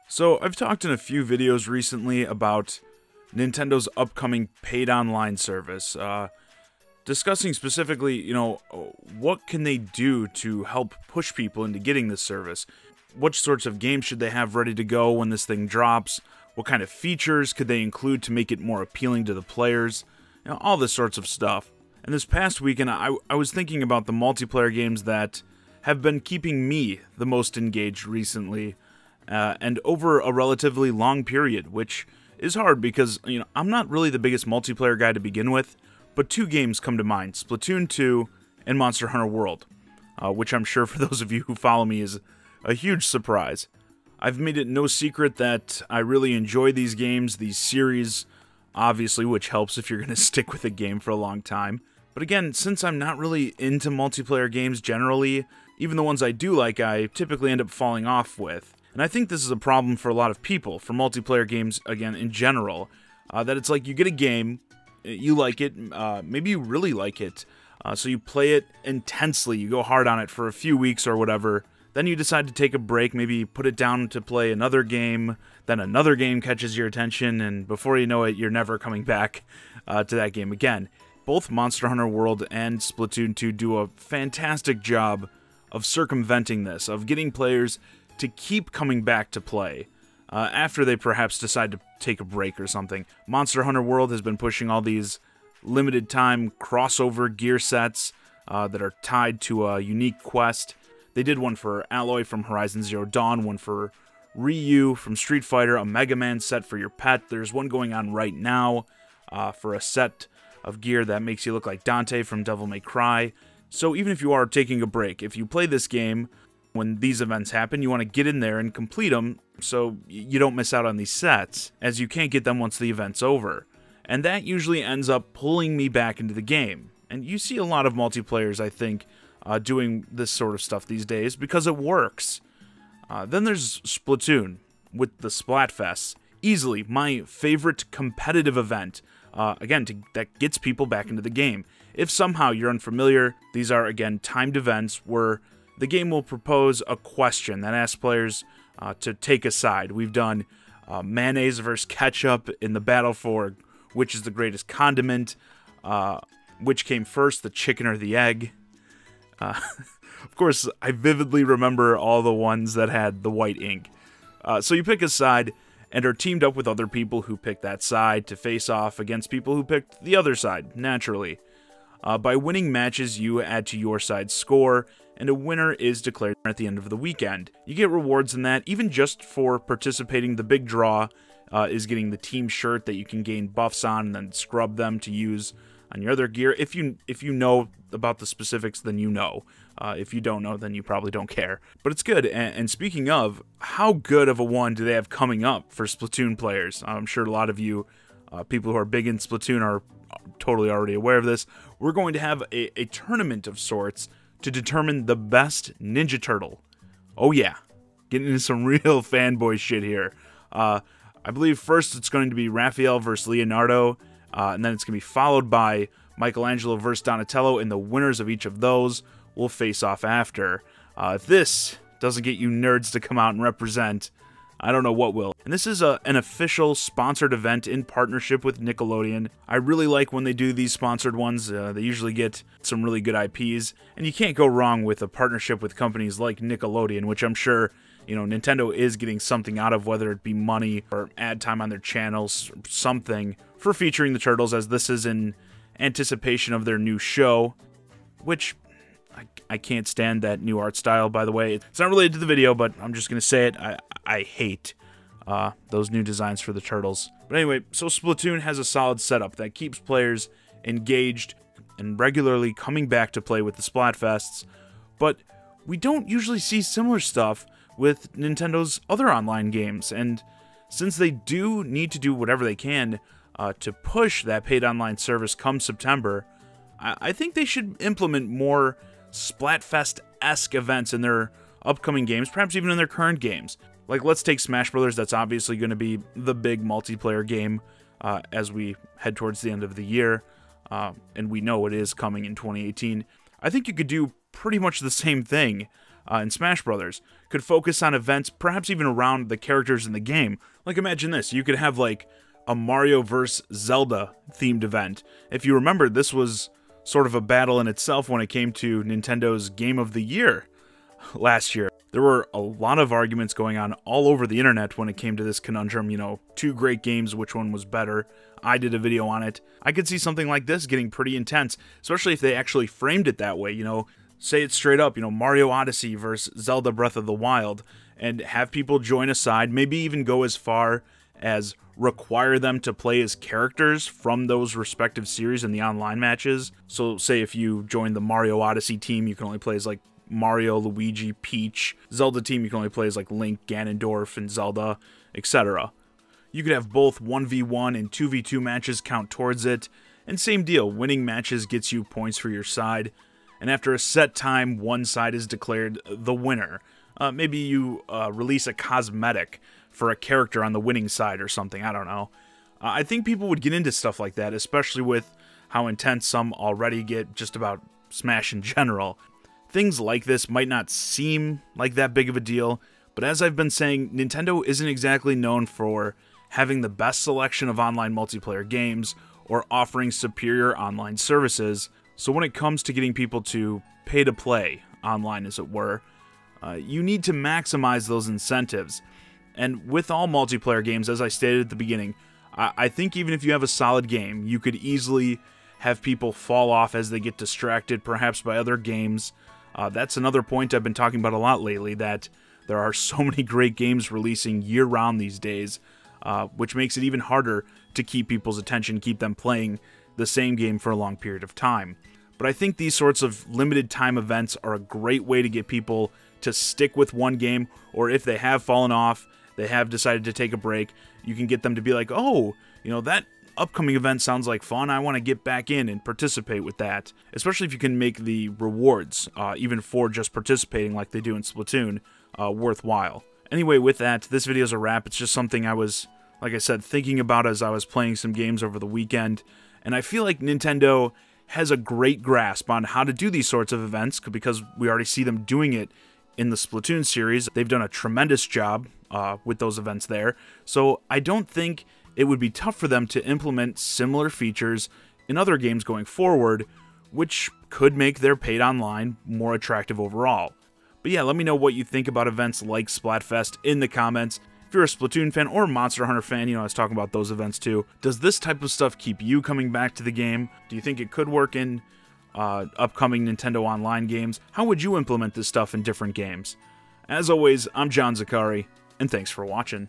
So, I've talked in a few videos recently about Nintendo's upcoming paid online service, discussing specifically, what can they do to help push people into getting this service? What sorts of games should they have ready to go when this thing drops? What kind of features could they include to make it more appealing to the players? All this sorts of stuff. And this past weekend, I was thinking about the multiplayer games that have been keeping me the most engaged recently, and over a relatively long period, which is hard because, I'm not really the biggest multiplayer guy to begin with, but two games come to mind, Splatoon 2 and Monster Hunter World, which I'm sure for those of you who follow me is a huge surprise. I've made it no secret that I really enjoy these games, these series, obviously, which helps if you're going to stick with a game for a long time. But again, since I'm not really into multiplayer games generally, even the ones I do like, I typically end up falling off with. And I think this is a problem for a lot of people, for multiplayer games, again, in general, that it's like you get a game, you like it, maybe you really like it, so you play it intensely, you go hard on it for a few weeks or whatever, then you decide to take a break, maybe put it down to play another game, then another game catches your attention, and before you know it, you're never coming back to that game again. Both Monster Hunter World and Splatoon 2 do a fantastic job of circumventing this, of getting players to keep coming back to play after they perhaps decide to take a break or something. Monster Hunter World has been pushing all these limited time crossover gear sets that are tied to a unique quest. They did one for Aloy from Horizon Zero Dawn, one for Ryu from Street Fighter, a Mega Man set for your pet. There's one going on right now for a set of gear that makes you look like Dante from Devil May Cry. So even if you are taking a break, if you play this game when these events happen, you want to get in there and complete them so you don't miss out on these sets, as you can't get them once the event's over. And that usually ends up pulling me back into the game. And you see a lot of multiplayers, I think, doing this sort of stuff these days because it works. Then there's Splatoon with the Splatfests. Easily my favorite competitive event, that gets people back into the game. If somehow you're unfamiliar, these are, again, timed events where the game will propose a question that asks players to take a side. We've done mayonnaise versus ketchup in the battle for which is the greatest condiment, which came first, the chicken or the egg. Of course, I vividly remember all the ones that had the white ink. So you pick a side and are teamed up with other people who picked that side to face off against people who picked the other side, naturally. By winning matches, you add to your side's score, and a winner is declared at the end of the weekend. You get rewards in that, even just for participating. The big draw is getting the team shirt that you can gain buffs on and then scrub them to use on your other gear. If you know about the specifics, then you know. If you don't know, then you probably don't care. But it's good. And speaking of, how good of a one do they have coming up for Splatoon players? I'm sure a lot of you, people who are big in Splatoon, are totally already aware of this. We're going to have a tournament of sorts to determine the best Ninja Turtle. Oh yeah, getting into some real fanboy shit here. I believe first it's going to be Raphael versus Leonardo, and then it's going to be followed by Michelangelo versus Donatello, and the winners of each of those will face off after. If this doesn't get you nerds to come out and represent, I don't know what will. And this is an official sponsored event in partnership with Nickelodeon. I really like when they do these sponsored ones. They usually get some really good IPs, and you can't go wrong with a partnership with companies like Nickelodeon, which I'm sure, Nintendo is getting something out of, whether it be money or ad time on their channels, something, for featuring the Turtles, as this is in anticipation of their new show, which I can't stand that new art style, by the way. It's not related to the video, but I'm just going to say it. I hate those new designs for the Turtles. But anyway, so Splatoon has a solid setup that keeps players engaged and regularly coming back to play with the Splatfests, but we don't usually see similar stuff with Nintendo's other online games, and since they do need to do whatever they can to push that paid online service come September, I think they should implement more Splatfest-esque events in their upcoming games, perhaps even in their current games. Like, let's take Smash Brothers. That's obviously going to be the big multiplayer game as we head towards the end of the year, and we know it is coming in 2018. I think you could do pretty much the same thing in Smash Brothers. could focus on events perhaps even around the characters in the game. Like imagine this, you could have like a Mario vs. Zelda themed event. If you remember, this was sort of a battle in itself when it came to Nintendo's Game of the Year last year. There were a lot of arguments going on all over the internet when it came to this conundrum, you know, two great games, which one was better. I did a video on it. I could see something like this getting pretty intense, especially if they actually framed it that way, you know, say it straight up, you know, Mario Odyssey versus Zelda Breath of the Wild, and have people join a side, maybe even go as far as require them to play as characters from those respective series in the online matches. So say if you join the Mario Odyssey team, you can only play as like Mario, Luigi, Peach. Zelda team, you can only play as like Link, Ganondorf, and Zelda, etc. You could have both 1v1 and 2v2 matches count towards it, and same deal, winning matches gets you points for your side, and after a set time, one side is declared the winner. Maybe you release a cosmetic for a character on the winning side or something, I don't know. I think people would get into stuff like that, especially with how intense some already get just about Smash in general. Things like this might not seem like that big of a deal, but as I've been saying, Nintendo isn't exactly known for having the best selection of online multiplayer games or offering superior online services, so when it comes to getting people to pay to play online, as it were, you need to maximize those incentives. And with all multiplayer games, as I stated at the beginning, I think even if you have a solid game, you could easily have people fall off as they get distracted, perhaps by other games. That's another point I've been talking about a lot lately, that there are so many great games releasing year-round these days, which makes it even harder to keep people's attention, keep them playing the same game for a long period of time. But I think these sorts of limited time events are a great way to get people to stick with one game, or if they have fallen off, they have decided to take a break, you can get them to be like, oh, you know, that upcoming event sounds like fun, I want to get back in and participate with that. Especially if you can make the rewards, even for just participating like they do in Splatoon, worthwhile. Anyway, with that, this video is a wrap. It's just something I was, like I said, thinking about as I was playing some games over the weekend, and I feel like Nintendo has a great grasp on how to do these sorts of events, because we already see them doing it in the Splatoon series. They've done a tremendous job with those events there, so I don't think it would be tough for them to implement similar features in other games going forward, which could make their paid online more attractive overall. But yeah, let me know what you think about events like Splatfest in the comments. If you're a Splatoon fan or a Monster Hunter fan, you know, I was talking about those events too. Does this type of stuff keep you coming back to the game? Do you think it could work in upcoming Nintendo Online games? How would you implement this stuff in different games? As always, I'm John Zakari, and thanks for watching.